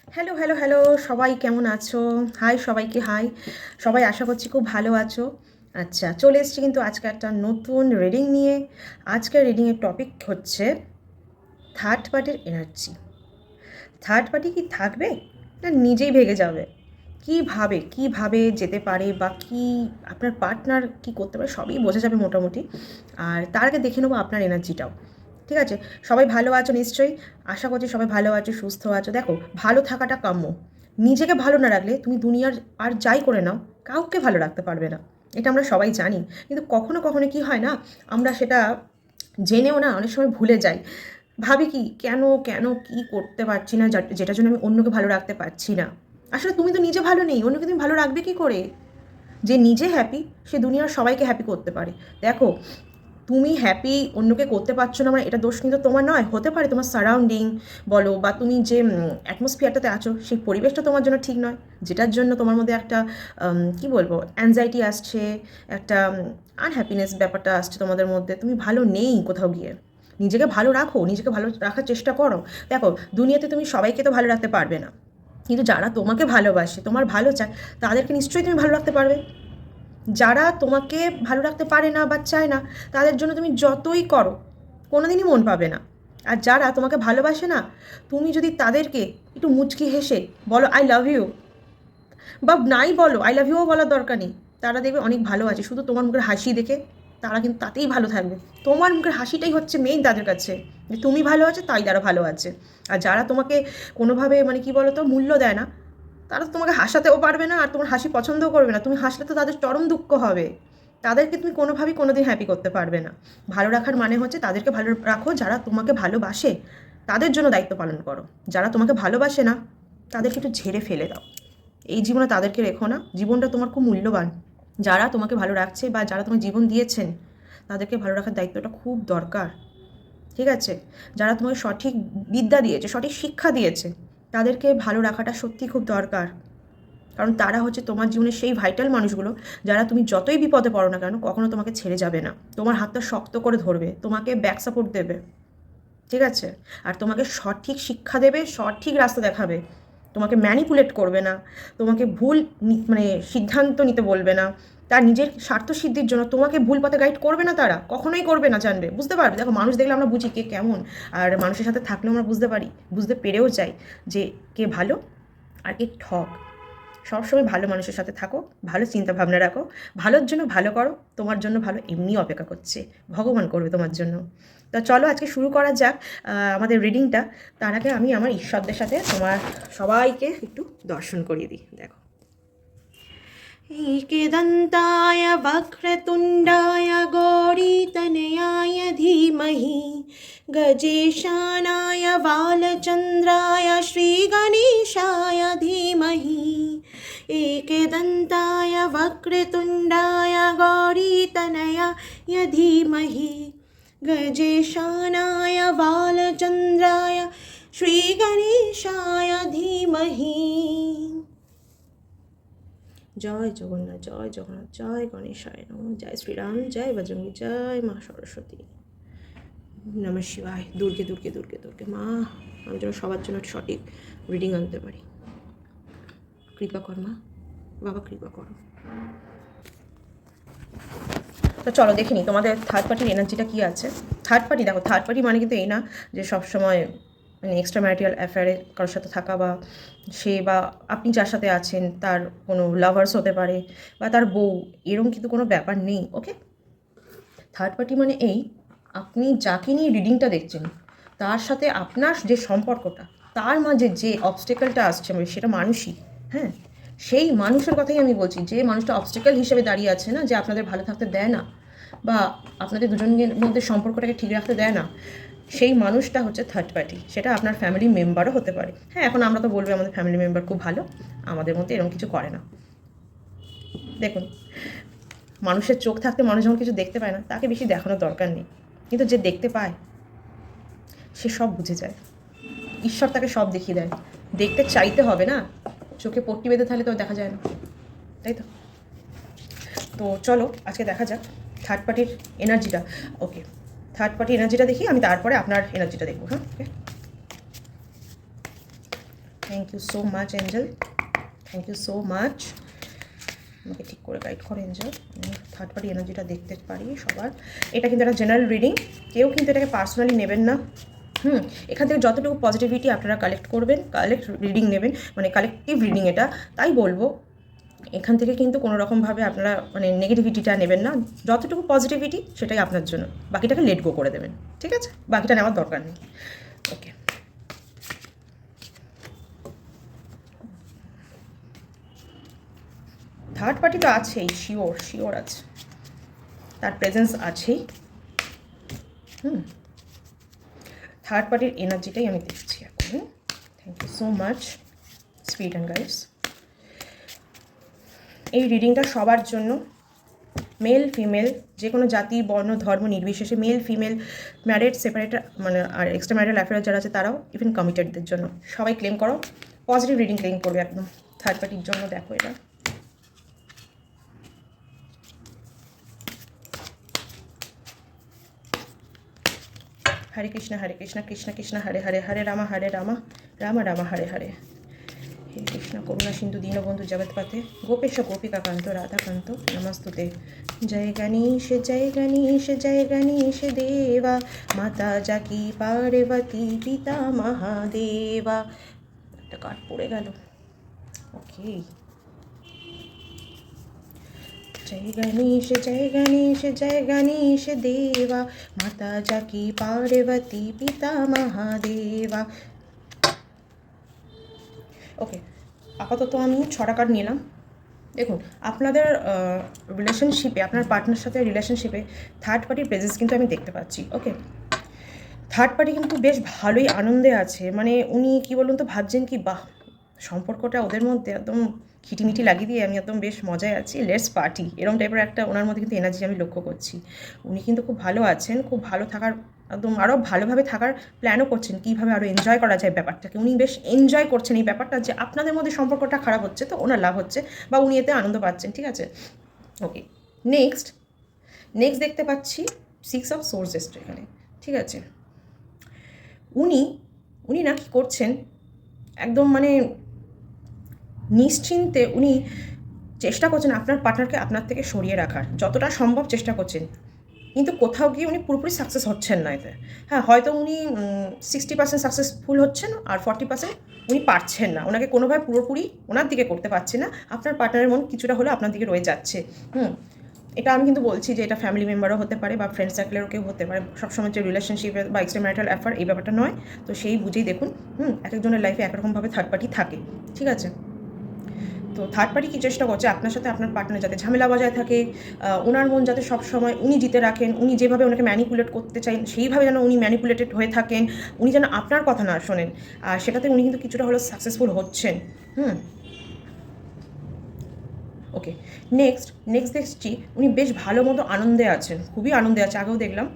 Hello hello hello, সবাই কেমন আছো? হাই সবাইকে, হাই। সবাই আশা করছি খুব ভালো আছো। আচ্ছা, চলে এসেছি কিন্তু আজকে একটা নতুন রিডিং নিয়ে। আজকের রিডিংয়ের টপিক হচ্ছে থার্ড পার্টির এনার্জি। থার্ড পার্টি কি থাকবে, না নিজেই ভেগে যাবে? কিভাবে যেতে পারে, বা কি আপনার পার্টনার কি করতে পারে, সবই বোঝা যাবে মোটামুটি। আর তার আগে দেখে নেবো আপনার এনার্জিটাও। ঠিক আছে? সবাই ভালো আছো নিশ্চয়ই? আশা করছি সবাই ভালো আছো, সুস্থ আছো। দেখো, ভালো থাকাটা কাম্য। নিজেকে ভালো না রাখলে তুমি দুনিয়ার আর যাই করে নাও, কাউকে ভালো রাখতে পারবে না। এটা আমরা সবাই জানি। কিন্তু কখনো কখনো কি হয় না, আমরা সেটা জেনেও না অনেক সময় ভুলে যাই। ভাবি কি, কেন কেন কি করতে পারছি না, যেটার জন্য আমি অন্যকে ভালো রাখতে পারছি না। আসলে তুমি তো নিজে ভালো নেই, অন্যকে তুমি ভালো রাখবে কি করে? যে নিজে হ্যাপি, সে দুনিয়ার সবাইকে হ্যাপি করতে পারে। দেখো, তুমি হ্যাপি অন্যকে করতে পারছো না মানে এটা দোষ কিন্তু তোমার নয়। হতে পারে তোমার সারাউন্ডিং বলো, বা তুমি যে অ্যাটমসফিয়ারটাতে আছো সেই পরিবেশটা তোমার জন্য ঠিক নয়, যেটার জন্য তোমার মধ্যে একটা কি বলবো, অ্যাংজাইটি আসছে, একটা আনহ্যাপিনেস ব্যাপারটা আসছে তোমাদের মধ্যে। তুমি ভালো নেই কোথাও গিয়ে। নিজেকে ভালো রাখো, নিজেকে ভালো রাখার চেষ্টা করো। দেখো, দুনিয়াতে তুমি সবাইকে তো ভালো রাখতে পারবে না, কিন্তু যারা তোমাকে ভালোবাসে, তোমার ভালো চায়, তাদেরকে নিশ্চয়ই তুমি ভালো রাখতে পারবে। যারা তোমাকে ভালো রাখতে পারে না বা চায় না, তাদের জন্য তুমি যতই করো কোনোদিনই মন পাবে না। আর যারা তোমাকে ভালোবাসে না, তুমি যদি তাদেরকে একটু মুচকি হেসে বলো আই লাভ ইউ, বা নাই বলো আই লাভ ইউও বলার দরকার নেই, তারা দেখবে অনেক ভালো আছে। শুধু তোমার মুখের হাসি দেখে তারা কিন্তু তাতেই ভালো থাকবে। তোমার মুখের হাসিটাই হচ্ছে মেইন তাদের কাছে, যে তুমি ভালো আছো তাই তারা ভালো আছে। আর যারা তোমাকে কোনোভাবে মানে কি বলো তো মূল্য দেয় না, তারা তো তোমাকে হাসাতেও পারবে না, আর তোমার হাসি পছন্দও করবে না। তুমি হাসলে তো তাদের চরম দুঃখ হবে। তাদেরকে তুমি কোনোভাবেই কোনোদিন হ্যাপি করতে পারবে না। ভালো রাখার মানে হচ্ছে তাদেরকে ভালো রাখো যারা তোমাকে ভালোবাসে, তাদের জন্য দায়িত্ব পালন করো। যারা তোমাকে ভালোবাসে না, তাদেরকে একটু ঝেড়ে ফেলে দাও। এই জীবনে তাদেরকে রেখো না, জীবনটা তোমার খুব মূল্যবান। যারা তোমাকে ভালো রাখছে বা যারা তোমাকে জীবন দিয়েছেন, তাদেরকে ভালো রাখার দায়িত্বটা খুব দরকার। ঠিক আছে? যারা তোমাকে সঠিক বিদ্যা দিয়েছে, সঠিক শিক্ষা দিয়েছে, তাদেরকে ভালো রাখাটা সত্যিই খুব দরকার। কারণ তারা হচ্ছে তোমার জীবনের সেই ভাইটাল মানুষগুলো, যারা তুমি যতই বিপদে পড়ো না কেন কখনো তোমাকে ছেড়ে যাবে না। তোমার হাতটা শক্ত করে ধরবে, তোমাকে ব্যাক সাপোর্ট দেবে। ঠিক আছে? আর তোমাকে সঠিক শিক্ষা দেবে, সঠিক রাস্তা দেখাবে। তোমাকে ম্যানিপুলেট করবে না, তোমাকে ভুল মানে সিদ্ধান্ত নিতে বলবে না। তার নিজের স্বার্থ সিদ্ধির জন্য তোমাকে ভুল পথে গাইড করবে না, তারা কখনোই করবে না। জানবে, বুঝতে পারবে। দেখো, মানুষ দেখলে আমরা বুঝি কে কেমন, আর মানুষের সাথে থাকলেও আমরা বুঝতে পারি, বুঝতে পেরেও যাই যে কে ভালো আর কে ঠক। সবসময় ভালো মানুষের সাথে থাকো, ভালো চিন্তা ভাবনা রাখো, ভালোর জন্য ভালো করো। তোমার জন্য ভালো এমনি অপেক্ষা করছে, ভগবান করবে তোমার জন্য। তো চলো আজকে শুরু করা যাক আমাদের রিডিংটা। তার আগে আমি আমার ঈশ্বরদের সাথে তোমার সবাইকে একটু দর্শন করিয়ে দিই। দেখো, एकदन्ताय वक्रतुण्डाय गौरीतनयाय धीमहि गजेशानाय बालचन्द्राय श्रीगणेशाय धीमहि एकदन्ताय वक्रतुण्डाय गौरीतनयाय धीमहि गजेशानाय बालचन्द्राय श्रीगणेशाय धीमहि। জয় জগন্নাথ, জয় জগন্নাথ, জয় গণেশায় নম, জয় শ্রীরাম, জয় বজরঙ্গী, জয় মা সরস্বতী, নমঃ শিবায়। দুর্গে দুর্গে দুর্গে দুর্গে মা, আমি যেন সবার জন্য সঠিক রিডিং আনতে পারি। কৃপা কর মা, বাবা কৃপা করো। তো চলো দেখে নিই তোমাদের থার্ড পার্টির এনার্জিটা কী আছে। থার্ড পার্টি, দেখো, থার্ড পার্টি মানে কিন্তু এই না যে সবসময় মানে এক্সট্রা ম্যারিটাল অ্যাফেয়ারে কারোর সাথে থাকা, বা সে বা আপনি যার সাথে আছেন তার কোনো লাভার্স হতে পারে, বা তার বউ, এরকম কিন্তু কোনো ব্যাপার নেই। ওকে, থার্ড পার্টি মানে এই, আপনি যাকে নিয়ে রিডিংটা দেখছেন তার সাথে আপনার যে সম্পর্কটা, তার মাঝে যে অবস্টেকেলটা আসছে সেটা মানুষই। হ্যাঁ, সেই মানুষের কথাই আমি বলছি, যে মানুষটা অবস্টেকেল হিসেবে দাঁড়িয়ে আছে না, যে আপনাদের ভালো থাকতে দেয় না, বা আপনাদের দুজনের মধ্যে সম্পর্কটাকে ঠিক রাখতে দেয় না, সেই মানুষটা হচ্ছে থার্ড পার্টি। সেটা আপনার ফ্যামিলি মেম্বারও হতে পারে। হ্যাঁ, এখন আমরা তো বলবো আমাদের ফ্যামিলি মেম্বার খুব ভালো, আমাদের মধ্যে এরকম কিছু করে না। দেখুন, মানুষের চোখ থাকতে মানুষ যখন কিছু দেখতে পায় না, তাকে বেশি দেখানোর দরকার নেই। কিন্তু যে দেখতে পায়, সে সব বুঝে যায়। ঈশ্বর তাকে সব দেখিয়ে দেয়। দেখতে চাইতে হবে না, চোখে পট্টি বেঁধে থাকলে তো দেখা যায় না, তাই তো? তো চলো আজকে দেখা যাক থার্ড পার্টির এনার্জিটা। ওকে, থার্ড পার্টির এনার্জিটা দেখি আমি, তারপরে আপনার এনার্জিটা দেখবো। হ্যাঁ, okay. Thank you so much Angel, thank you so much. আমাকে ঠিক করে গাইড করে এঞ্জেল, আমি থার্ড পার্টি এনার্জিটা দেখতে পারি সবার। এটা কিন্তু একটা জেনারেল রিডিং, কেউ কিন্তু এটাকে পার্সোনালি নেবেন না। এখান থেকে যতটুকু পজিটিভিটি আপনারা কালেক্ট করবেন, রিডিং নেবেন, মানে কালেকটিভ রিডিং এটা, তাই বলবো এখান থেকে কিন্তু কোনো রকমভাবে আপনারা মানে নেগেটিভিটিটা নেবেন না। যতটুকু পজিটিভিটি সেটাই আপনার জন্য, বাকিটাকে লেট গো করে দেবেন, ঠিক আছে? বাকিটা নেওয়ার দরকার নেই। ওকে, থার্ড পার্টি তো আছেই, শিওর আছে, তার প্রেজেন্স আছেই। থার্ড পার্টির এনার্জিটাই আমি দেখছি এখন। Thank you so much spirit and guides. এই রিডিংটা সবার জন্য, মেল ফিমেল যে কোনো জাতি বর্ণ ধর্ম নির্বিশেষে, মেল ফিমেল, ম্যারিড সেপারেট মানে আর এক্সট্রা ম্যারিটাল অ্যাফেয়ার যারা আছে তারাও, ইভেন কমিটেডদের জন্য, সবাই ক্লেম করো, পজিটিভ রিডিং ক্লেম করবে একদম থার্ড পার্টির জন্য। দেখো এটা হরে কৃষ্ণ কৃষ্ণ কৃষ্ণ হরে হরে, হরে রামা রাম রাম হরে হরে। হে কৃষ্ণ করুণা সিন্ধু দীনবন্ধু জগৎপতে, গোপেশ গোপিকাকান্ত রাধাকান্ত নমস্তুতে। জয় গণেশ দেবা, মাতা জাকি পার্বতী পিতা মহাদেবা। একটা কার্ড পড়ে গেল। ওকে, জয় গণেশ দেবা, মাতা জাকি পার্বতী পিতা মহাদেবা। ওকে, আপাতত আমি 6টা কার্ড নিলাম। দেখুন, আপনাদের রিলেশনশিপে, আপনার পার্টনার সাথে রিলেশনশিপে থার্ড পার্টির প্রেজেন্স কিন্তু আমি দেখতে পাচ্ছি। ওকে, থার্ড পার্টি কিন্তু বেশ ভালোই আনন্দে আছে, মানে উনি কি বলুন তো, ভাবছেন কি বাহ, সম্পর্কটা ওদের মধ্যে একদম খিটিমিটি লাগিয়ে দিয়ে আমি একদম বেশ মজায় আছি, লেটস পার্টি, এরকম টাইপের একটা ওনার মধ্যে কিন্তু এনার্জি আমি লক্ষ্য করছি। উনি কিন্তু খুব ভালো আছেন, খুব ভালো থাকার, একদম আরও ভালোভাবে থাকার প্ল্যানও করছেন, কীভাবে আরও এনজয় করা যায় ব্যাপারটাকে। উনি বেশ এনজয় করছেন এই ব্যাপারটা, যে আপনাদের মধ্যে সম্পর্কটা খারাপ হচ্ছে তো ওনার লাভ হচ্ছে, বা উনি এতে আনন্দ পাচ্ছেন, ঠিক আছে? ওকে, নেক্সট দেখতে পাচ্ছি 6 অফ সোর্সেস এখানে, ঠিক আছে? উনি না কি করছেন, একদম মানে নিশ্চিন্তে উনি চেষ্টা করছেন আপনার পার্টনারকে আপনার থেকে সরিয়ে রাখার, যতটা সম্ভব চেষ্টা করছেন, কিন্তু কোথাও গিয়ে উনি পুরোপুরি সাকসেস হচ্ছেন না এতে। হ্যাঁ, হয়তো উনি 60% সাকসেসফুল হচ্ছেন, আর 40% উনি পারছেন না, ওনাকে কোনোভাবে পুরোপুরি ওনার দিকে করতে পারছে না। আপনার পার্টনারের মন কিছুটা হলেও আপনার দিকে রয়ে যাচ্ছে। এটা আমি কিন্তু বলছি যে এটা ফ্যামিলি মেম্বারও হতে পারে, বা ফ্রেন্ড সার্কেলেরও কেউ হতে পারে, সবসময় যে রিলেশনশিপে বা এক্সট্রা ম্যারিটাল অ্যাফেয়ার এই ব্যাপারটা নয়। তো সেই বুঝেই দেখুন, এক একজনের লাইফে একরকমভাবে থার্ড পার্টি থাকে, ঠিক আছে? তো থার্ড পার্টি কী চেষ্টা করছে, আপনার সাথে আপনার পার্টনার যাতে ঝামেলা বজায় থাকে, ওনার মন যাতে সবসময় উনি জিতে রাখেন, উনি যেভাবে ওনাকে ম্যানিপুলেট করতে চান সেইভাবে যেন উনি ম্যানিপুলেটেড হয়ে থাকেন, উনি যেন আপনার কথা না শোনেন, আর সেটাতে উনি কিন্তু কিছুটা হলেও সাকসেসফুল হচ্ছেন। ওকে, নেক্সট দেখছি উনি বেশ ভালো মতো আনন্দে আছেন, খুবই আনন্দে আছে, আগেও দেখলাম।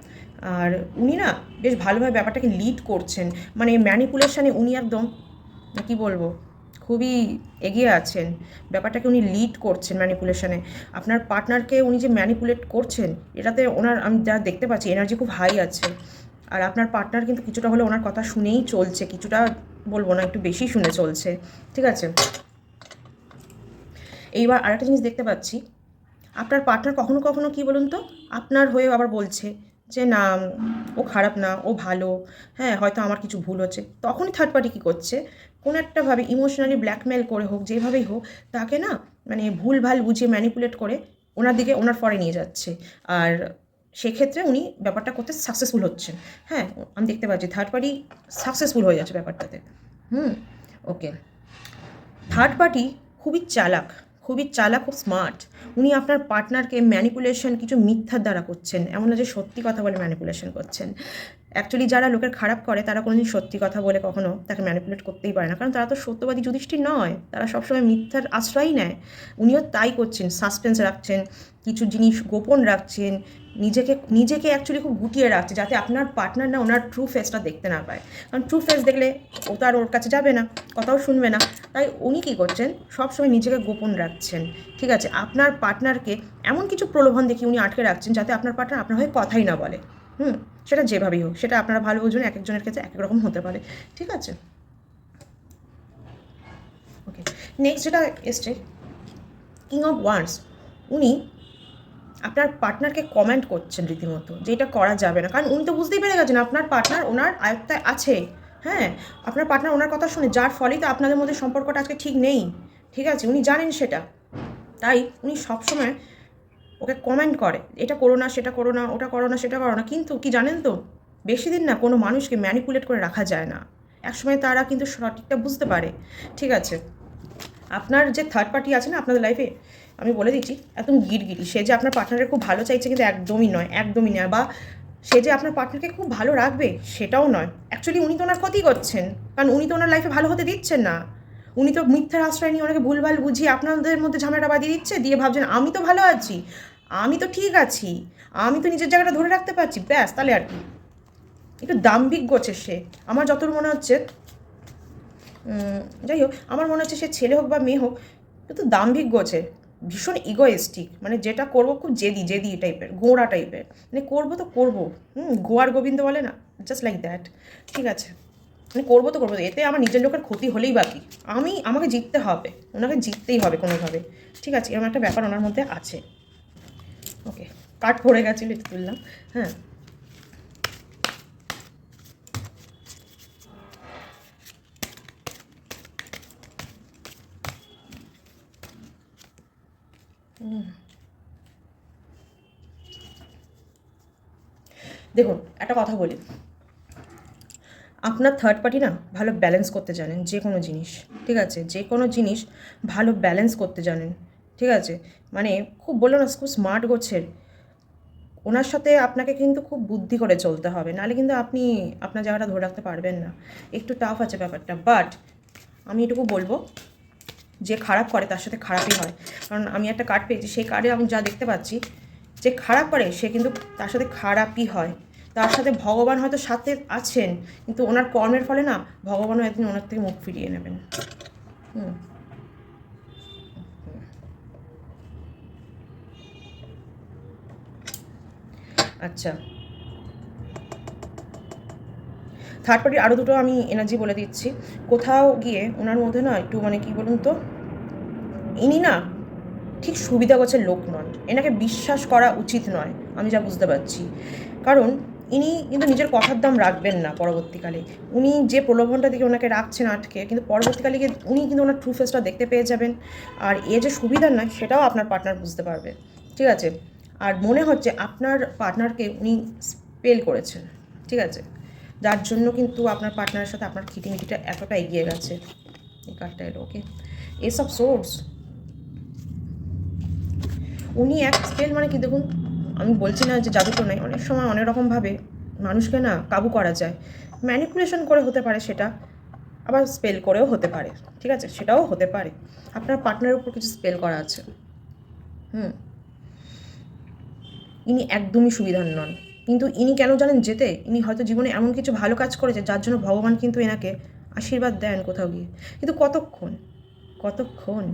আর উনি না বেশ ভালোভাবে ব্যাপারটাকে লিড করছেন, মানে ম্যানিপুলেশানে উনি একদম কী বলবো, খুবই এগিয়ে আছেন, ব্যাপারটাকে উনি লিড করছেন ম্যানিপুলেশানে। আপনার পার্টনারকে উনি যে ম্যানিপুলেট করছেন, এটাতে ওনার, আমি যা দেখতে পাচ্ছি, এনার্জি খুব হাই আছে। আর আপনার পার্টনার কিন্তু কিছুটা হলে ওনার কথা শুনেই চলছে, কিছুটা বলবো না, একটু বেশি শুনে চলছে, ঠিক আছে? এইবার আরেকটা জিনিস দেখতে পাচ্ছি, আপনার পার্টনার কখনো কখনো কী বলুন তো, আপনার হয়ে আবার বলছে যে না ও খারাপ না, ও ভালো, হ্যাঁ হয়তো আমার কিছু ভুল হচ্ছে। তখনই থার্ড পার্টি কী করছে, কোনো একটাভাবে ইমোশনালি ব্ল্যাকমেল করে হোক, যেভাবেই হোক, তাকে না মানে ভুলভাল বুঝিয়ে ম্যানিপুলেট করে ওনার দিকে, ওনার ফরে নিয়ে যাচ্ছে। আর সেক্ষেত্রে উনি ব্যাপারটা করতে সাকসেসফুল হচ্ছেন। হ্যাঁ, আমি দেখতে পাচ্ছি থার্ড পার্টি সাকসেসফুল হয়ে যাচ্ছে ব্যাপারটাতে। ওকে, থার্ড পার্টি খুবই চালাক, খুব স্মার্ট। উনি আপনার পার্টনারকে ম্যানিপুলেশন কিছু মিথ্যার দ্বারা করছেন, এমন না যে সত্যি কথা বলে ম্যানিপুলেশন করছেন। অ্যাকচুয়ালি যারা লোকের খারাপ করে তারা কোনোদিন সত্যি কথা বলে কখনো তাকে ম্যানিপুলেট করতেই পারে না, কারণ তারা তো সত্যবাদী যুধিষ্ঠির নয়, তারা সবসময় মিথ্যার আশ্রয়ই নেয়। উনিও তাই করছেন, সাসপেন্স রাখছেন, কিছু জিনিস গোপন রাখছেন, নিজেকে অ্যাকচুয়ালি খুব গুটিয়ে রাখছে, যাতে আপনার পার্টনার না ওনার ট্রু ফেসটা দেখতে না পায়, কারণ ট্রু ফেস দেখলে ও তো আর ওর কাছে যাবে না, কথাও শুনবে না। তাই উনি কী করছেন, সবসময় নিজেকে গোপন রাখছেন, ঠিক আছে? আপনার পার্টনারকে এমন কিছু প্রলোভন দেখিয়ে উনি আটকে রাখছেন, যাতে আপনার পার্টনার আপনার হয়ে কথাই না বলে। সেটা যেভাবেই হোক, সেটা আপনারা ভালো বুঝুন, এক একজনের ক্ষেত্রে এক এক রকম হতে পারে, ঠিক আছে? ওকে, নেক্সট যেটা এসছে কিং অফ ওয়ান্ডস, উনি আপনার পার্টনারকে কমেন্ট করছেন রীতিমতো যে এটা করা যাবে না, কারণ উনি তো বুঝতেই পেরে গেছেন আপনার পার্টনার ওনার আয়ত্তায় আছে। হ্যাঁ, আপনার পার্টনার ওনার কথা শুনে, যার ফলেই তো আপনাদের মধ্যে সম্পর্কটা আজকে ঠিক নেই। ঠিক আছে, উনি জানেন সেটা, তাই উনি সবসময় ওকে কমেন্ট করে এটা করো না, সেটা করো না, ওটা করো না, সেটা করো না। কিন্তু কি জানেন তো, বেশি দিন না কোনো মানুষকে ম্যানিপুলেট করে রাখা যায় না, একসময় তারা কিন্তু সঠিকটা বুঝতে পারে। ঠিক আছে, আপনার যে থার্ড পার্টি আছে না আপনাদের লাইফে, আমি বলে দিচ্ছি একদম গিরগিরি, সে যে আপনার পার্টনারের খুব ভালো চাইছে কিন্তু একদমই নয়, একদমই নয়। বা সে যে আপনার পার্টনারকে খুব ভালো রাখবে সেটাও নয়। অ্যাকচুয়ালি উনি তো ওনার ক্ষতি করছেন, কারণ উনি তো ওনার লাইফে ভালো হতে দিচ্ছেন না। উনি তো মিথ্যার আশ্রয় নিয়ে ওনাকে ভুলভাল বুঝিয়ে আপনাদের মধ্যে ঝামেলাটা বাঁধিয়ে দিচ্ছে, দিয়ে ভাবছেন আমি তো ভালো আছি, আমি তো ঠিক আছি, আমি তো নিজের জায়গাটা ধরে রাখতে পারছি, ব্যাস তাহলে আর কি। একটু দাম্ভিক গোছে সে, আমার যতদূর মনে হচ্ছে। যাই হোক, আমার মনে হচ্ছে সে ছেলে হোক বা মেয়ে হোক, কিন্তু দাম্ভিক গোছের, ভীষণ ইগোয়েস্টিক, মানে যেটা করবো খুব জেদি জেদি টাইপের, গোঁড়া টাইপের, মানে করবো তো করবো, গোয়ার গোবিন্দ বলে না, জাস্ট লাইক দ্যাট। ঠিক আছে, মানে করবো তো করবো, এতে আমার নিজের লোকের ক্ষতি হলেই বাকি, আমাকে জিততে হবে, ওনাকে জিততেই হবে কোনোভাবে। ঠিক আছে, এরকম একটা ব্যাপার ওনার মধ্যে আছে। ওকে, কাঠ পড়ে গেছিলো একটু তুললাম। হ্যাঁ, দেখুন একটা কথা বলি, আপনার থার্ড পার্টি না ভালো ব্যালেন্স করতে জানেন যে কোনো জিনিস। ঠিক আছে, যে কোনো জিনিস ভালো ব্যালেন্স করতে জানেন। ঠিক আছে, মানে খুব বললো না, খুব স্মার্ট গোছের। ওনার সাথে আপনাকে কিন্তু খুব বুদ্ধি করে চলতে হবে, নাহলে কিন্তু আপনি আপনার জায়গাটা ধরে রাখতে পারবেন না। একটু টাফ আছে ব্যাপারটা, বাট আমি এটুকু বলবো, যে খারাপ করে তার সাথে খারাপই হয়। কারণ আমি একটা কার্ড পেয়েছি, সেই কার্ডে আমি যা দেখতে পাচ্ছি, যে খারাপ করে সে কিন্তু তার সাথে খারাপই হয়। তার সাথে ভগবান হয়তো সাথে আছেন, কিন্তু ওনার কর্মের ফলে না ভগবানও একদিন ওনার থেকে মুখ ফিরিয়ে নেবেন। হুম, আচ্ছা, থার্ড পার্টির আরও দুটো আমি এনার্জি বলে দিচ্ছি। কোথাও গিয়ে ওনার মধ্যে না একটু মানে কি বলুন তো, ইনি না ঠিক সুবিধা গোছের লোক নন, এনাকে বিশ্বাস করা উচিত নয়, আমি যা বুঝতে পারছি। কারণ ইনি কিন্তু নিজের কথার দাম রাখবেন না পরবর্তীকালে। উনি যে প্রলোভনটা দিকে ওনাকে রাখছেন আটকে, কিন্তু পরবর্তীকালে গিয়ে উনি কিন্তু ওনার ট্রু ফেসটা দেখতে পেয়ে যাবেন। আর এ যে সুবিধার নয় সেটাও আপনার পার্টনার বুঝতে পারবে। ঠিক আছে, আর মনে হচ্ছে আপনার পার্টনারকে উনি স্পেল করেছেন। ঠিক আছে, যার জন্য কিন্তু আপনার পার্টনারের সাথে আপনার খিটিমিটিটা এতটা এগিয়ে গেছে। এই কার্ডটা এলো। ওকে, এসব সোর্স, উনি এক স্পেল মানে কি দেখুন, আমি বলছি না যে জাদু তো নাই, অনেক সময় অনেক রকমভাবে মানুষকে না কাবু করা যায়, ম্যানিপুলেশন করে হতে পারে সেটা, আবার স্পেল করেও হতে পারে। ঠিক আছে, সেটাও হতে পারে আপনার পার্টনারের উপর কিছু স্পেল করা আছে। হুম, ইনি একদমই সুবিধার নন, কিন্তু ইনি কেন জানেন যেতে, ইনি হয়তো জীবনে এমন কিছু ভালো কাজ করেছে যার জন্য ভগবান কিন্তু এনাকে আশীর্বাদ দেন কোথাও গিয়ে, কিন্তু কতক্ষণ, কতক্ষণ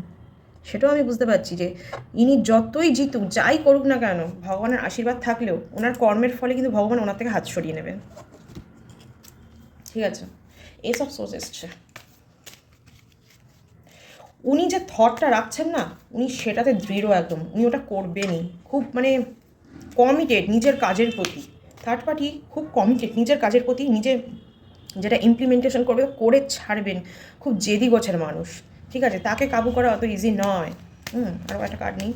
সেটাও আমি বুঝতে পারছি। যে ইনি যতই জিতুক, যাই করুক না কেন, ভগবানের আশীর্বাদ থাকলেও ওনার কর্মের ফলে কিন্তু ভগবান ওনার থেকে হাত সরিয়ে নেবেন। ঠিক আছে, এসব সোর্স এসছে। উনি যে থটটা রাখছেন না, উনি সেটাতে দৃঢ় একদম, উনি ওটা করবেনই, খুব মানে কমিটেড নিজের কাজের প্রতি। থার্ড পার্টি খুব কমিটেড নিজের কাজের প্রতি, নিজে যেটা ইমপ্লিমেন্টেশন করবে করে ছাড়বেন, খুব জেদি গোছের মানুষ। ঠিক আছে, তাকে কাবু করা অত ইজি নয়। আরও একটা কার্ড নিই,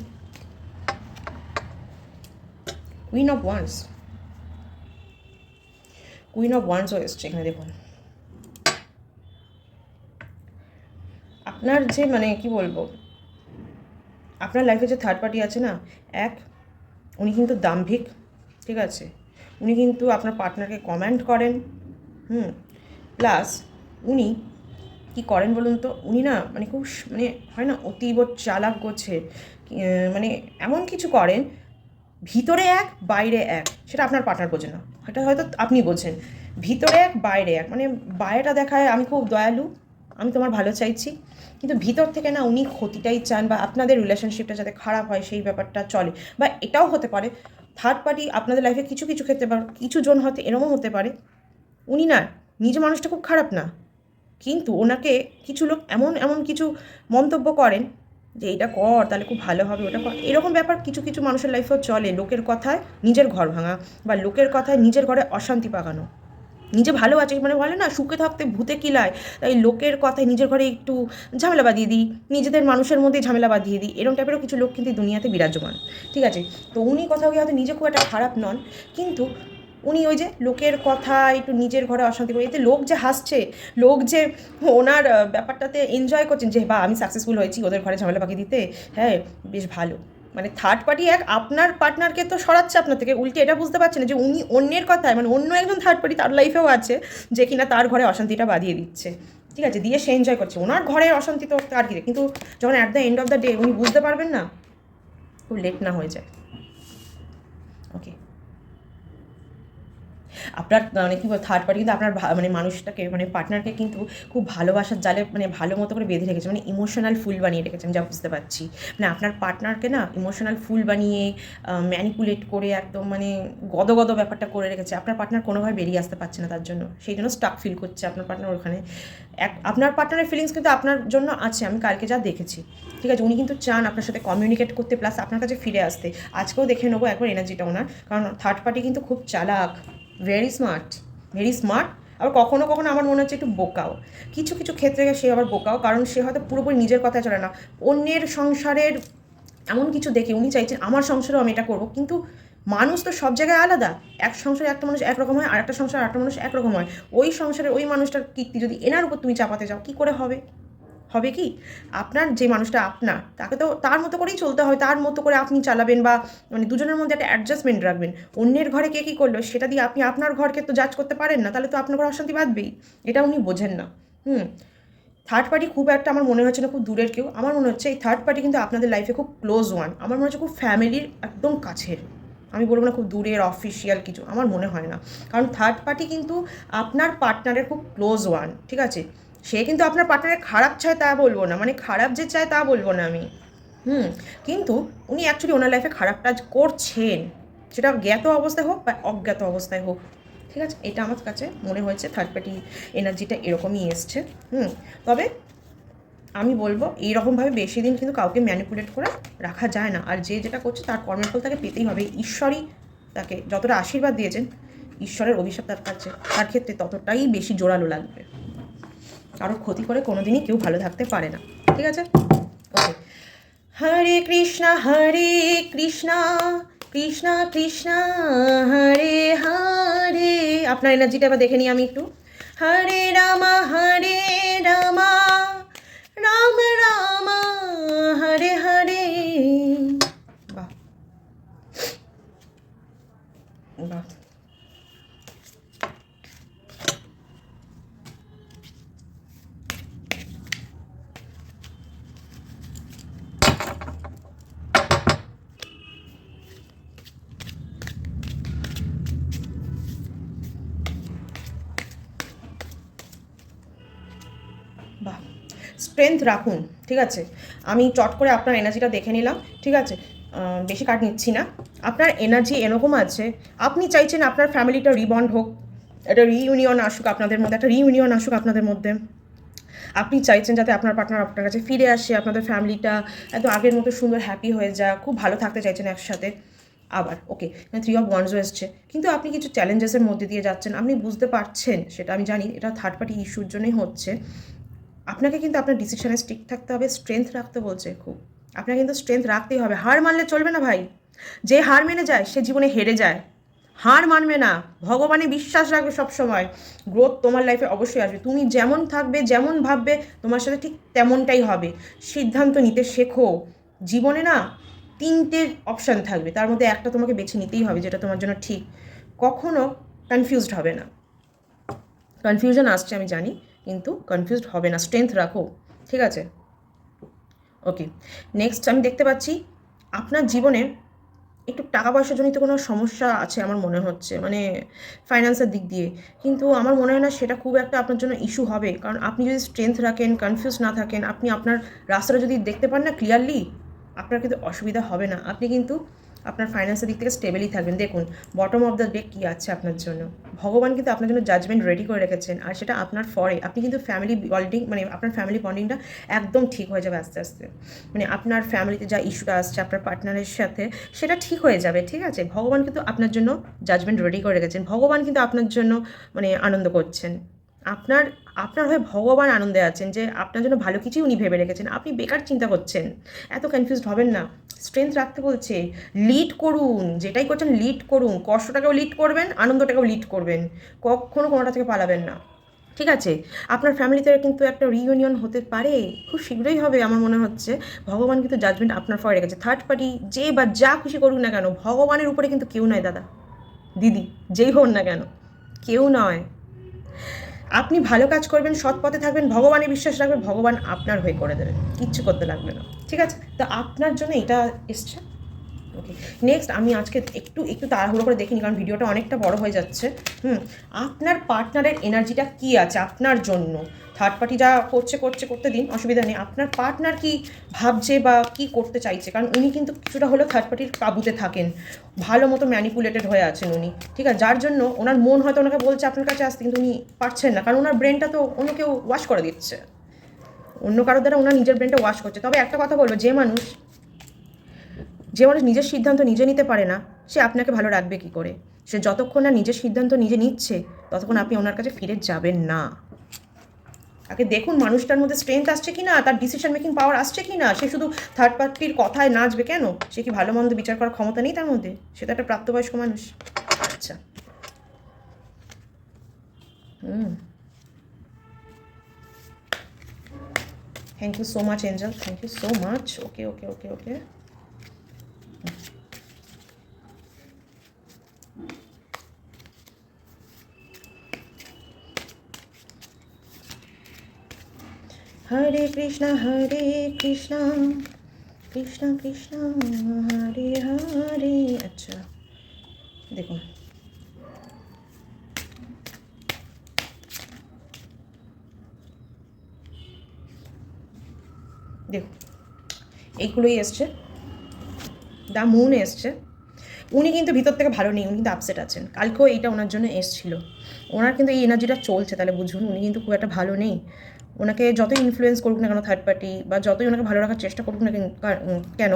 queen of wands. Queen of ওয়ান্সও এসছে এখানে, দেখুন আপনার যে মানে কি বলবো, আপনার লাইফে যে থার্ড পার্টি আছে না, এক, উনি কিন্তু দাম্ভিক। ঠিক আছে, উনি কিন্তু আপনার পার্টনারকে কমেন্ট করেন। প্লাস উনি কি করেন বলুন তো, উনি না মানে খুব মানে হয় না অতীব চালাক গোছের, মানে এমন কিছু করেন ভিতরে এক বাইরে এক, সেটা আপনার পার্টনার বোঝে না, এটা হয়তো আপনি বোঝেন। ভিতরে এক বাইরে এক, মানে বাইরেটা দেখায় আমি খুব দয়ালু, আমি তোমার ভালো চাইছি, কিন্তু ভিতর থেকে না উনি ক্ষতিটাই চান, বা আপনাদের রিলেশনশিপটা যাতে খারাপ হয় সেই ব্যাপারটা চলে। বা এটাও হতে পারে থার্ড পার্টি আপনাদের লাইফে কিছু ক্ষেত্রে বা কিছু জন হয়তো এরকমও হতে পারে, উনি না নিজে মানুষটা খুব খারাপ না, কিন্তু ওনাকে কিছু লোক এমন এমন কিছু মন্তব্য করেন যে এইটা কর তাহলে খুব ভালো হবে, ওটা কর, এরকম ব্যাপার কিছু কিছু মানুষের লাইফেও চলে। লোকের কথায় নিজের ঘর ভাঙা বা লোকের কথায় নিজের ঘরে অশান্তি পাকানো। নিজে ভালো আছে মানে বলে না সুখে থাকতে ভূতে কিলায়, তাই লোকের কথায় নিজের ঘরে একটু ঝামেলা বাঁধিয়ে দিই, নিজেদের মানুষের মধ্যে ঝামেলা বাঁধিয়ে দিই, এরকম টাইপেরও কিছু লোক কিন্তু দুনিয়াতে বিরাজমান। ঠিক আছে, তো উনি কোথাও গিয়ে হয়তো নিজে খুব একটা খারাপ নন, কিন্তু উনি ওই যে লোকের কথা একটু নিজের ঘরে অশান্তি করে, এতে লোক যে হাসছে, লোক যে ওনার ব্যাপারটাতে এনজয় করছেন যে বা আমি সাকসেসফুল হয়েছি ওদের ঘরে ঝামেলা পাকিয়ে দিতে, হ্যাঁ বেশ ভালো, মানে থার্ড পার্টি আপনার পার্টনারকে তো সরাচ্ছে আপনার থেকে, উল্টে এটা বুঝতে পারছেন যে উনি অন্যের কথায় মানে অন্য একজন থার্ড পার্টি তার লাইফেও আছে যে কিনা তার ঘরে অশান্তিটা বাঁধিয়ে দিচ্ছে। ঠিক আছে, দিয়ে সে এনজয় করছে, ওনার ঘরের অশান্তি তো তার কি, কিন্তু যখন at the end of the day উনি বুঝতে পারবেন না, খুব লেট না হয়ে যায়। ওকে, আপনার মানে কী বল থার্ড পার্টি কিন্তু আপনার মানে মানুষটাকে মানে পার্টনারকে কিন্তু খুব ভালোবাসার জালে মানে ভালো মতো করে বেঁধে রেখেছে, মানে ইমোশনাল ফুল বানিয়ে রেখেছে, আমি যা বুঝতে পারছি। মানে আপনার পার্টনারকে না ইমোশনাল ফুল বানিয়ে ম্যানিপুলেট করে একদম মানে গদগদ ব্যাপারটা করে রেখেছে। আপনার পার্টনার কোনোভাবে বেরিয়ে আসতে পারছে না, তার জন্য সেই জন্য স্টাক ফিল করছে আপনার পার্টনার ওখানে। আপনার পার্টনারের ফিলিংস কিন্তু আপনার জন্য আছে, আমি কালকে যা দেখেছি। ঠিক আছে, উনি কিন্তু চান আপনার সাথে কমিউনিকেট করতে প্লাস আপনার কাছে ফিরে আসতে। আজকেও দেখে নেবো একবার এনার্জিটা ওনার, কারণ থার্ড পার্টি কিন্তু খুব চালাক, ভেরি স্মার্ট, ভেরি স্মার্ট। আবার কখনো কখনো আমার মনে হচ্ছে একটু বোকাও, কিছু কিছু ক্ষেত্রে সে আবার বোকাও, কারণ সে হয়তো পুরোপুরি নিজের কথায় চলে না, অন্যের সংসারের এমন কিছু দেখে উনি চাইছেন আমার সংসারেও আমি এটা করবো, কিন্তু মানুষ তো সব জায়গায় আলাদা। এক সংসারে একটা মানুষ একরকম হয়, আর একটা সংসারে আরেকটা মানুষ একরকম হয়। ওই সংসারে ওই মানুষটার কীর্তি যদি এনার উপর তুমি চাপাতে যাও, কী করে হবে? হবে কি? আপনার যে মানুষটা আপনার, তাকে তো তার মতো করেই চলতে হবে, তার মতো করে আপনি চালাবেন বা মানে দুজনের মধ্যে একটা অ্যাডজাস্টমেন্ট রাখবেন। অন্যের ঘরে কে কী করলো সেটা দিয়ে আপনি আপনার ঘরকে তো জাজ করতে পারেন না, তাহলে তো আপনার ঘরে অশান্তি বাঁধবেই। এটা উনি বোঝেন না। থার্ড পার্টি খুব একটা আমার মনে হচ্ছে না খুব দূরের কেউ, আমার মনে হচ্ছে এই থার্ড পার্টি কিন্তু আপনাদের লাইফে খুব ক্লোজ ওয়ান, আমার মনে হচ্ছে খুব ফ্যামিলির একদম কাছের। আমি বলবো না খুব দূরের অফিসিয়াল কিছু, আমার মনে হয় না, কারণ থার্ড পার্টি কিন্তু আপনার পার্টনারের খুব ক্লোজ ওয়ান। ঠিক আছে, সে কিন্তু আপনার পার্টনারের খারাপ চায় তা বলবো না, মানে খারাপ যে চায় তা বলবো না আমি। কিন্তু উনি অ্যাকচুয়ালি ওনার লাইফে খারাপটা করছেন, সেটা জ্ঞাত অবস্থায় হোক বা অজ্ঞাত অবস্থায় হোক। ঠিক আছে, এটা আমার কাছে মনে হয়েছে থার্ড পার্টি এনার্জিটা এরকমই এসছে। তবে আমি বলবো এইরকমভাবে বেশি দিন কিন্তু কাউকে ম্যানিপুলেট করে রাখা যায় না, আর যে যেটা করছে তার কর্মের ফল তাকে পেতেই হবে। ঈশ্বরই তাকে যতটা আশীর্বাদ দিয়েছেন, ঈশ্বরের অভিশাপ তার কাছে তার ক্ষেত্রে ততটাই বেশি জোরালো লাগবে। কারোর ক্ষতি করে কোনোদিনই কেউ ভালো থাকতে পারে না। ঠিক আছে, ওকে। হরে কৃষ্ণ কৃষ্ণ কৃষ্ণ হরে হরে। আপনার এনার্জিটা এবার দেখে নিই আমি একটু। হরে রামা রাম রাম হরে হরে। বাহ বাহ, বাহ, স্ট্রেংথ রাখুন। ঠিক আছে, আমি চট করে আপনার এনার্জিটা দেখে নিলাম। ঠিক আছে, বেশি কাট নিচ্ছি না। আপনার এনার্জি এরকম আছে, আপনি চাইছেন আপনার ফ্যামিলিটা রিবন্ড হোক, একটা রিইউনিয়ন আসুক আপনাদের মধ্যে, একটা রিইউনিয়ন আসুক আপনাদের মধ্যে। আপনি চাইছেন যাতে আপনার পার্টনার আপনার কাছে ফিরে আসে, আপনাদের ফ্যামিলিটা একদম আগের মতো সুন্দর হ্যাপি হয়ে যাক, খুব ভালো থাকতে চাইছেন একসাথে। আবার ওকে, 3 অফ ওয়ান্ডসও এসছে, কিন্তু আপনি কিছু চ্যালেঞ্জেসের মধ্যে দিয়ে যাচ্ছেন, আপনি বুঝতে পারছেন, সেটা আমি জানি এটা থার্ড পার্টি ইস্যুর জন্যই হচ্ছে। আপনাকে কিন্তু আপনার ডিসিশনে স্টিক থাকতে হবে, স্ট্রেংথ রাখতে বলছে খুব, আপনাকে কিন্তু স্ট্রেংথ রাখতেই হবে। হার মানলে চলবে না ভাই, যে হার মেনে যায় সে জীবনে হেরে যায়। হার মানবে না, ভগবানে বিশ্বাস রাখবে সবসময়, গ্রোথ তোমার লাইফে অবশ্যই আসবে। তুমি যেমন থাকবে যেমন ভাববে তোমার সাথে ঠিক তেমনটাই হবে। সিদ্ধান্ত নিতে শেখো। জীবনে না 3টে অপশান থাকবে, তার মধ্যে একটা তোমাকে বেছে নিতেই হবে যেটা তোমার জন্য ঠিক। কখনো কনফিউজড হবে না, কনফিউশন আসছে আমি জানি, কিন্তু কনফিউজড হবে না, স্ট্রেংথ রাখো। ঠিক আছে, ওকে। নেক্সট আমি দেখতে পাচ্ছি আপনার জীবনে একটু টাকা পয়সাজনিত কোনো সমস্যা আছে আমার মনে হচ্ছে, মানে ফাইন্যান্সের দিক দিয়ে, কিন্তু আমার মনে হয় না সেটা খুব একটা আপনার জন্য ইস্যু হবে, কারণ আপনি যদি স্ট্রেংথ রাখেন, কনফিউজ না থাকেন, আপনি আপনার রাস্তাটা যদি দেখতে পান না ক্লিয়ারলি, আপনার কিন্তু অসুবিধা হবে না। আপনি কিন্তু আপনার ফাইন্যান্সের দিক থেকে স্টেবলই থাকবেন। দেখুন বটম অফ দ্য ডেক কী আছে আপনার জন্য। ভগবান কিন্তু আপনার জন্য জাজমেন্ট রেডি করে রেখেছেন, আর সেটা আপনার ফরে। আপনি কিন্তু ফ্যামিলি বন্ডিং, মানে আপনার ফ্যামিলি বন্ডিংটা একদম ঠিক হয়ে যাবে আস্তে আস্তে। মানে আপনার ফ্যামিলিতে যা ইস্যুটা আসছে আপনার পার্টনারের সাথে, সেটা ঠিক হয়ে যাবে, ঠিক আছে? ভগবান কিন্তু আপনার জন্য জাজমেন্ট রেডি করে রেখেছেন। ভগবান কিন্তু আপনার জন্য মানে আনন্দ করছেন। আপনার আপনার হয়ে ভগবান আনন্দে আছেন যে আপনার জন্য ভালো কিছুই উনি ভেবে রেখেছেন। আপনি বেকার চিন্তা করছেন, এত কনফিউজড হবেন না। স্ট্রেংথ রাখতে বলছে, লিড করুন, যেটাই করছেন লিড করুন। কষ্টটাকেও লিড করবেন, আনন্দটাকেও লিড করবেন, কখনো কোনোটা থেকে পালাবেন না, ঠিক আছে? আপনার ফ্যামিলিতে কিন্তু একটা রিইউনিয়ন হতে পারে, খুব শীঘ্রই হবে আমার মনে হচ্ছে। ভগবান কিন্তু জাজমেন্ট আপনার ফলে রেখেছে। থার্ড পার্টি যে বা যা খুশি করুক না কেন, ভগবানের উপরে কিন্তু কেউ নয় দাদা দিদি, যেই হন না কেন, কেউ নয়। আপনি ভালো কাজ করবেন, সৎ পথে থাকবেন, ভগবানে বিশ্বাস রাখবেন, ভগবান আপনার হয়ে করে দেবেন, কিচ্ছু করতে লাগবে না, ঠিক আছে? তো আপনার জন্য এটা এসছে। ওকে, নেক্সট আমি আজকে একটু একটু তাড়াহুড়ো করে দেখিনি, কারণ ভিডিওটা অনেকটা বড় হয়ে যাচ্ছে। আপনার পার্টনারের এনার্জিটা কী আছে আপনার জন্য। থার্ড পার্টি যা করতে দিন, অসুবিধা নেই। আপনার পার্টনার কি ভাবছে বা কি করতে চাইছে, কারণ উনি কিন্তু কিছুটা হলেও থার্ড পার্টির কাবুতে থাকেন, ভালো মতো ম্যানিপুলেটেড হয়ে আছেন উনি, ঠিক আছে? যার জন্য ওনার মন হয়তো ওনাকে বলছে আপনার কাছে আসতে, কিন্তু উনি পারছেন না, কারণ ওনার ব্রেনটা তো অন্য কেউ ওয়াশ করে দিচ্ছে, অন্য কারোর দ্বারা ওনার নিজের ব্রেনটা ওয়াশ করছে। তবে একটা কথা বলবো, যে মানুষ নিজের সিদ্ধান্ত নিজে নিতে পারে না, সে আপনাকে ভালো রাখবে কী করে? সে যতক্ষণ না নিজের সিদ্ধান্ত নিজে নিচ্ছে, ততক্ষণ আপনি ওনার কাছে ফিরে যাবেন না। আগে দেখুন মানুষটার মধ্যে স্ট্রেংথ আসছে কি না, তার ডিসিশন মেকিং পাওয়ার আসছে কি না। সে শুধু থার্ড পার্টির কথায় নাচবে কেন? সে কি ভালো মন্দ বিচার করার ক্ষমতা নেই তার মধ্যে? সে তো একটা প্রাপ্তবয়স্ক মানুষ। আচ্ছা, thank you so much Angel, thank you so much. Okay okay okay okay, Hare Krishna Krishna Krishna Hare Hare. আচ্ছা দেখুন, দেখুন এইগুলোই এসছে, দ্য মুন এসছে। উনি কিন্তু ভিতর থেকে ভালো নেই, উনি কিন্তু আপসেট আছেন। কালকেও এইটা ওনার জন্য এসছিল। ওনার কিন্তু এই এনার্জিটা চলছে, তাহলে বুঝুন উনি কিন্তু খুব একটা ভালো নেই। ওনাকে যতই ইনফ্লুয়েন্স করুক না কেন থার্ড পার্টি, বা যতই ওনাকে ভালো রাখার চেষ্টা করুক না কেন,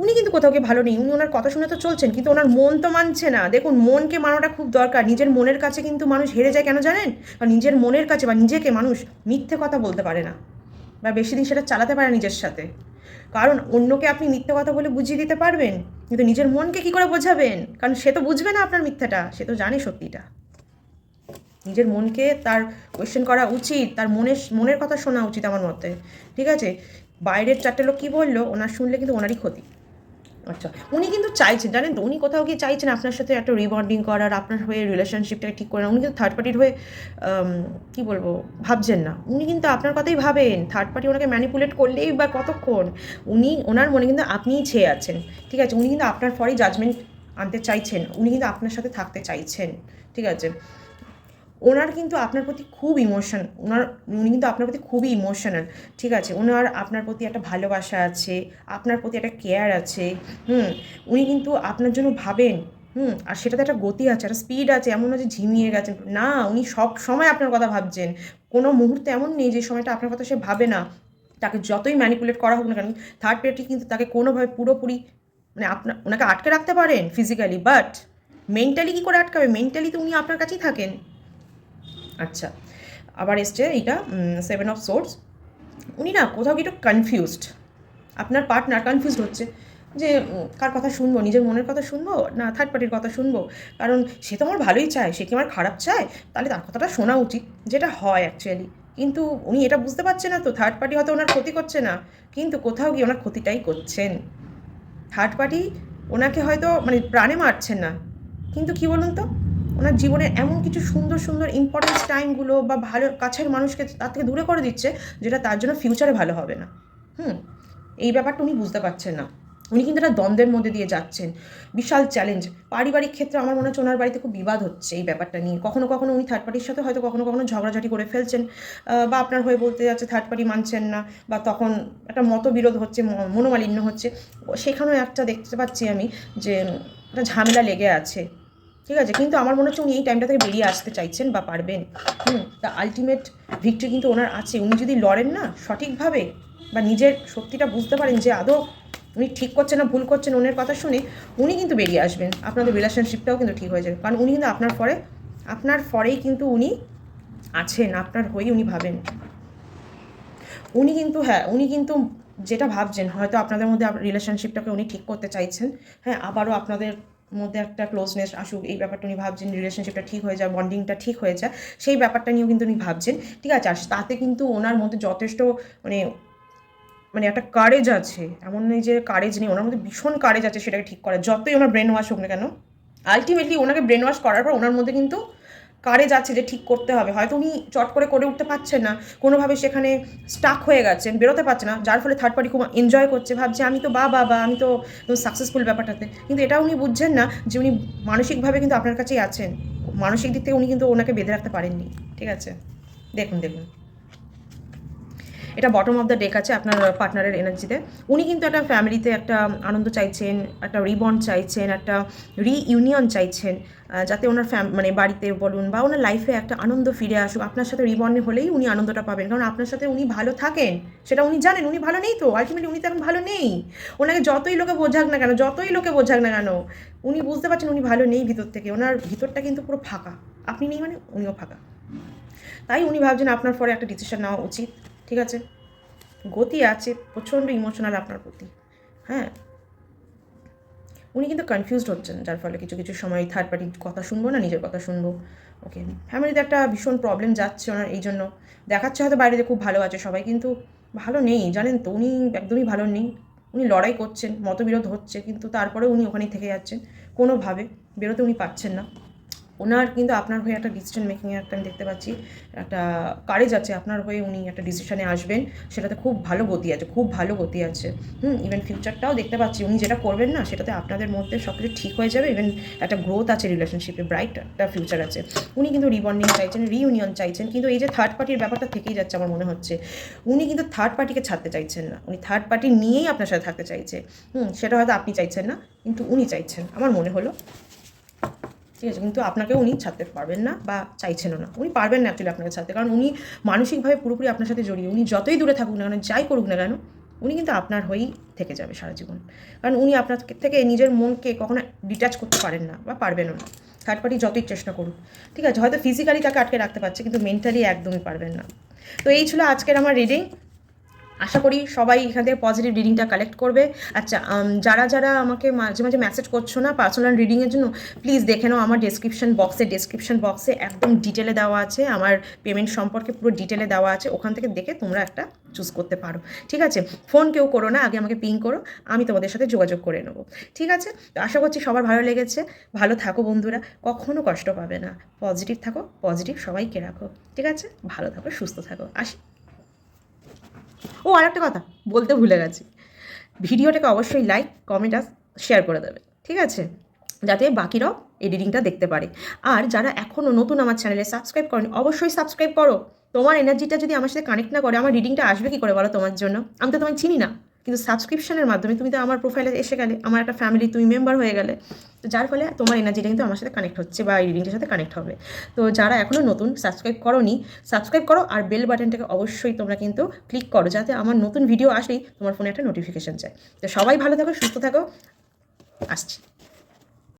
উনি কিন্তু কোথাও গিয়ে ভালো নেই। উনি ওনার কথা শুনে তো চলছেন, কিন্তু ওনার মন তো মানছে না। দেখুন মনকে মানাটা খুব দরকার। নিজের মনের কাছে কিন্তু মানুষ হেরে যায় কেন জানেন? বা নিজের মনের কাছে বা নিজেকে মানুষ মিথ্যে কথা বলতে পারে না, বা বেশি দিন সেটা চালাতে পারে নিজের সাথে। কারণ অন্যকে আপনি মিথ্যে কথা বলে বুঝিয়ে দিতে পারবেন, কিন্তু নিজের মনকে কী করে বোঝাবেন? কারণ সে তো বুঝবে না আপনার মিথ্যাটা, সে তো জানে সত্যিটা। নিজের মনকে তার কোয়েশ্চেন করা উচিত, তার মনের কথা শোনা উচিত আমার মতে, ঠিক আছে? বাইরের চারটে লোক কী বললো, ওনার শুনলে কিন্তু ওনারই ক্ষতি। আচ্ছা, উনি কিন্তু চাইছেন, জানেন তো, উনি কোথাও গিয়ে চাইছেন আপনার সাথে একটা রিবন্ডিং করার, আপনার হয়ে রিলেশনশিপটাকে ঠিক করে। উনি কিন্তু থার্ড পার্টির হয়ে কী বলবো ভাবছেন না, উনি কিন্তু আপনার কথাই ভাবেন। থার্ড পার্টি ওনাকে ম্যানিপুলেট করলেই বা কতক্ষণ, ওনার মনে কিন্তু আপনিই ছেয়ে আছেন, ঠিক আছে? উনি কিন্তু আপনার ফরেই জাজমেন্ট আনতে চাইছেন, উনি কিন্তু আপনার সাথে থাকতে চাইছেন, ঠিক আছে? ওনার কিন্তু আপনার প্রতি খুব ইমোশন, উনি কিন্তু আপনার প্রতি খুবই ইমোশনাল, ঠিক আছে? ওনার আপনার প্রতি একটা ভালোবাসা আছে, আপনার প্রতি একটা কেয়ার আছে। উনি কিন্তু আপনার জন্য ভাবেন, আর সেটাতে একটা গতি আছে, একটা স্পিড আছে, এমন না যে ঝিমিয়ে গেছেন, না, উনি সব সময় আপনার কথা ভাবছেন। কোনো মুহূর্তে এমন নেই যে সময়টা আপনার কথা সে ভাবে না। তাকে যতই ম্যানিপুলেট করা হোক না কেন, থার্ড পার্টি কিন্তু তাকে কোনোভাবে পুরোপুরি মানে ওনাকে আটকে রাখতে পারেন ফিজিক্যালি, বাট মেন্টালি কী করে আটকাবে? মেন্টালি তো উনি আপনার কাছেই থাকেন। আচ্ছা, আবার এসছে এইটা 7 অফ সোর্স। উনি না কোথাও কি একটু কনফিউজড, আপনার পার্টনার কনফিউজড হচ্ছে যে কার কথা শুনবো, নিজের মনের কথা শুনবো না থার্ড পার্টির কথা শুনবো। কারণ সে তো আমার ভালোই চায়, সে কি আমার খারাপ চায়? তাহলে তার কথাটা শোনা উচিত, যেটা হয় অ্যাকচুয়ালি। কিন্তু উনি এটা বুঝতে পারছে না, তো থার্ড পার্টি হয়তো ওনার ক্ষতি করছে না, কিন্তু কোথাও গিয়ে ওনার ক্ষতিটাই করছেন। থার্ড পার্টি ওনাকে হয়তো মানে প্রাণে মারছেন না, কিন্তু কি বলুন তো, ওনার জীবনের এমন কিছু সুন্দর সুন্দর ইম্পর্টেন্স টাইমগুলো বা ভালো কাছের মানুষকে তার থেকে দূরে করে দিচ্ছে, যেটা তার জন্য ফিউচারে ভালো হবে না। এই ব্যাপারটা উনি বুঝতে পারছেন না। উনি কিন্তু একটা দ্বন্দ্বের মধ্যে দিয়ে যাচ্ছেন, বিশাল চ্যালেঞ্জ। পারিবারিক ক্ষেত্রে আমার মনে হচ্ছে ওনার বাড়িতে খুব বিবাদ হচ্ছে এই ব্যাপারটা নিয়ে। কখনো কখনো উনি থার্ড পার্টির সাথে হয়তো কখনো কখনো ঝগড়াঝাটি করে ফেলছেন, বা আপনার হয়ে বলতে যাচ্ছে থার্ড পার্টি মানছেন না, বা তখন একটা মতবিরোধ হচ্ছে, মনোমালিন্য হচ্ছে, সেখানেও একটা দেখতে পাচ্ছি আমি যে একটা ঝামেলা লেগে আছে। ঠিক আছে, কিন্তু আমার মনে হচ্ছে উনি এই টাইমটা থেকে বেরিয়ে আসতে চাইছেন বা পারবেন। তা আলটিমেট ভিক্টরি কিন্তু ওনার আছে। উনি যদি লড়েন না সঠিকভাবে, বা নিজের শক্তিটা বুঝতে পারেন যে আদৌ উনি ঠিক করছেন না ভুল করছেন, ওনার কথা শুনে উনি কিন্তু বেরিয়ে আসবেন। আপনাদের রিলেশনশিপটাও কিন্তু ঠিক হয়ে যাবে, কারণ উনি কিন্তু আপনার পরেই কিন্তু উনি আছেন, আপনার হয়েই উনি ভাবেন। উনি কিন্তু যেটা ভাবছেন, হয়তো আপনাদের মধ্যে রিলেশনশিপটাকে উনি ঠিক করতে চাইছেন। হ্যাঁ, আবারও আপনাদের মধ্যে একটা ক্লোজনেস আসুক, এই ব্যাপারটা উনি ভাবছেন, রিলেশনশিপটা ঠিক হয়ে যায়, বন্ডিংটা ঠিক হয়ে যায়, সেই ব্যাপারটা নিয়েও কিন্তু উনি ভাবছেন। ঠিক আছে, আর তাতে কিন্তু ওনার মধ্যে যথেষ্ট মানে মানে একটা কারেজ আছে, এমন নেই যে কারেজ নেই, ওনার মধ্যে ভীষণ কারেজ আছে সেটাকে ঠিক করা। যতই ওনার ব্রেন ওয়াশ হোক না কেন, আলটিমেটলি ওনাকে ব্রেন ওয়াশ করার পর ওনার মধ্যে কিন্তু কারেজ আছে যে ঠিক করতে হবে। হয়তো উনি চট করে উঠতে পারছেন না, কোনোভাবে সেখানে স্টাক হয়ে গেছেন, বেরোতে পারছে না, যার ফলে থার্ড পার্টি খুব এনজয় করছে, ভাবছে আমি তো আমি তো সাকসেসফুল ব্যাপারটাতে। কিন্তু এটা উনি বুঝছেন না যে উনি মানসিকভাবে কিন্তু আপনার কাছেই আছেন। মানসিক দিক থেকে উনি কিন্তু ওনাকে বেঁধে রাখতে পারেননি। ঠিক আছে, দেখুন এটা বটম অফ দ্য ডেক আছে আপনার পার্টনারের এনার্জিতে। উনি কিন্তু একটা ফ্যামিলিতে একটা আনন্দ চাইছেন, একটা রিবন্ড চাইছেন, একটা রিইউনিয়ন চাইছেন, যাতে ওনার মানে বাড়িতে বলুন বা ওনার লাইফে একটা আনন্দ ফিরে আসুক। আপনার সাথে রিবন্ড হলেই উনি আনন্দটা পাবেন, কারণ আপনার সাথে উনি ভালো থাকেন, সেটা উনি জানেন। উনি ভালো নেই তো, আলটিমেটলি উনি তো এখন ভালো নেই। ওনাকে যতই লোকে বোঝাক না কেন, উনি বুঝতে পারছেন উনি ভালো নেই ভিতর থেকে। ওনার ভিতরটা কিন্তু পুরো ফাঁকা, আপনি নেই মানে উনিও ফাঁকা। তাই উনি ভাবছেন আপনার পরে একটা ডিসিশন নেওয়া উচিত। ঠিক আছে, গতি আছে প্রচণ্ড ইমোশনাল আপনার প্রতি। হ্যাঁ, উনি কিন্তু কনফিউজড হচ্ছেন, যার ফলে কিছু সময় থার্ড পার্টির কথা শুনবো না নিজের কথা শুনবো। ওকে, ফ্যামিলিতে একটা ভীষণ প্রবলেম যাচ্ছে ওনার, এই জন্য দেখাচ্ছে হয়তো বাইরে খুব ভালো আছে সবাই, কিন্তু ভালো নেই, জানেন তো। উনি একদমই ভালো নেই। উনি লড়াই করছেন, মতবিরোধ হচ্ছে, কিন্তু তারপরে উনি ওখানেই থেকে যাচ্ছেন, কোনোভাবে বেরোতে উনি পারছেন না। ওনার কিন্তু আপনার হয়ে একটা ডিসিশন মেকিংয়ে একটা আমি দেখতে পাচ্ছি, একটা কারেজ আছে আপনার হয়ে, উনি একটা ডিসিশনে আসবেন, সেটাতে খুব ভালো গতি আছে। ইভেন ফিউচারটাও দেখতে পাচ্ছি, উনি যেটা করবেন না সেটাতে আপনাদের মধ্যে সব কিছু ঠিক হয়ে যাবে। ইভেন একটা গ্রোথ আছে রিলেশনশিপে, ব্রাইট একটা ফিউচার আছে। উনি কিন্তু রিবন্ডিং চাইছেন, রিইউনিয়ন চাইছেন, কিন্তু এই যে থার্ড পার্টির ব্যাপারটা থেকেই যাচ্ছে আমার মনে হচ্ছে। উনি কিন্তু থার্ড পার্টিকে ছাড়তে চাইছেন না, উনি থার্ড পার্টি নিয়েই আপনার সাথে থাকতে চাইছে। সেটা হয়তো আপনি চাইছেন না, কিন্তু উনি চাইছেন, আমার মনে হলো। ঠিক আছে, কিন্তু আপনাকেও উনি ছাড়তে পারবেন না, বা চাইছেনও না। উনি পারবেন না অ্যাকচুয়ালি আপনাকে ছাড়তে, কারণ উনি মানসিকভাবে পুরোপুরি আপনার সাথে জড়িয়ে। উনি যতই দূরে থাকুক না কেন, যাই করুক না কেন, উনি কিন্তু আপনার হয়েই থেকে যাবে সারা জীবন। কারণ উনি আপনার থেকে নিজের মনকে কখনো ডিট্যাচ করতে পারেন না, বা পারবেনও না, থার্ড পার্টি যতই চেষ্টা করুক। ঠিক আছে, হয়তো ফিজিক্যালি তাকে আটকে রাখতে পারছে, কিন্তু মেন্টালি একদমই পারবেন না। তো এই ছিল আজকের আমার রিডিং। আশা করি সবাই এখান থেকে পজিটিভ রিডিংটা কালেক্ট করবে। আচ্ছা, যারা আমাকে মাঝে মাঝে মেসেজ করছো না পার্সোনাল রিডিংয়ের জন্য, প্লিজ দেখে নাও আমার ডেসক্রিপশন বক্সে একদম ডিটেলে দেওয়া আছে, আমার পেমেন্ট সম্পর্কে পুরো ডিটেলে দেওয়া আছে। ওখান থেকে দেখে তোমরা একটা চুজ করতে পারো। ঠিক আছে, ফোন কেউ করো না, আগে আমাকে পিং করো, আমি তোমাদের সাথে যোগাযোগ করে নেবো। ঠিক আছে, তো আশা করছি সবার ভালো লেগেছে। ভালো থাকো বন্ধুরা, কখনো কষ্ট পাবে না। পজিটিভ থাকো, পজিটিভ সবাইকে রাখো। ঠিক আছে, ভালো থাকো, সুস্থ থাকো। আসি। ও, আর একটা কথা বলতে ভুলে গেছি, ভিডিওটাকে অবশ্যই লাইক, কমেন্ট আর শেয়ার করে দেবে। ঠিক আছে, যাতে বাকিরাও এই রিডিংটা দেখতে পারে। আর যারা এখনও নতুন আমার চ্যানেলে সাবস্ক্রাইব করেনি, অবশ্যই সাবস্ক্রাইব করো। তোমার এনার্জিটা যদি আমার সাথে কানেক্ট না করে, আমার রিডিংটা আসবে কী করে বলো তোমার জন্য? আমি তো তোমায় চিনি না, কিন্তু সাবস্ক্রিপশনের মাধ্যমে তুমি তো আমার প্রোফাইলে এসে গেলে, আমার একটা ফ্যামিলি, তুমি মেম্বার হয়ে গেলে। তো যার ফলে তোমার এনার্জিটা কিন্তু আমার সাথে কানেক্ট হচ্ছে, বা এই রিডিংটার সাথে কানেক্ট হবে। তো যারা এখনও নতুন সাবস্ক্রাইব করোনি, সাবস্ক্রাইব করো, আর বেল বাটনটাকে অবশ্যই তোমরা কিন্তু ক্লিক করো, যাতে আমার নতুন ভিডিও আসলেই তোমার ফোনে একটা নোটিফিকেশান যায়। তো সবাই ভালো থাকো, সুস্থ থাকো, আসছি।